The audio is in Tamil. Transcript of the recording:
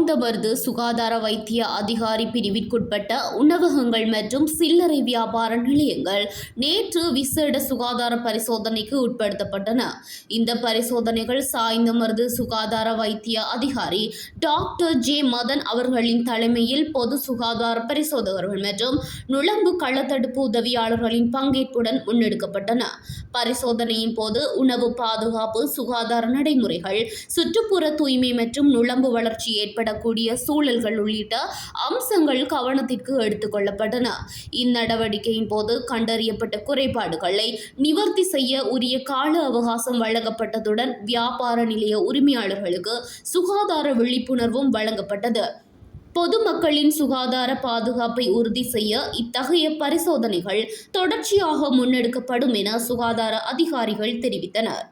சாய்ந்தமருது சுகாதார வைத்திய அதிகாரி பிரிவிற்குட்பட்ட உணவகங்கள் மற்றும் சில்லறை வியாபார நிலையங்கள் நேற்று விசேட சுகாதார பரிசோதனைக்கு உட்படுத்தப்பட்டன. இந்த பரிசோதனைகள் சாய்ந்தமருது சுகாதார வைத்திய அதிகாரி டாக்டர் ஜே மதன் அவர்களின் தலைமையில் பொது சுகாதார பரிசோதகர்கள் மற்றும் நுளம்பு கள்ளத்தடுப்பு உதவியாளர்களின் பங்கேற்புடன் முன்னெடுக்கப்பட்டன. பரிசோதனையின் போது உணவு பாதுகாப்பு, சுகாதார நடைமுறைகள், சுற்றுப்புற தூய்மை மற்றும் நுளம்பு வளர்ச்சி ஏற்படக்கூடிய சூழல்கள் உள்ளிட்ட அம்சங்கள் கவனத்திற்கு எடுத்துக் கொள்ளப்பட்டன. இந்நடவடிக்கையின் போது கண்டறியப்பட்ட குறைபாடுகளை நிவர்த்தி செய்ய உரிய கால அவகாசம் வழங்கப்பட்டதுடன் வியாபார நிலைய உரிமையாளர்களுக்கு சுகாதார விழிப்புணர்வும் வழங்கப்பட்டது. பொதுமக்களின் சுகாதார பாதுகாப்பை உறுதி செய்ய இத்தகைய பரிசோதனைகள் தொடர்ச்சியாக முன்னெடுக்கப்படும் என சுகாதார அதிகாரிகள் தெரிவித்தனர்.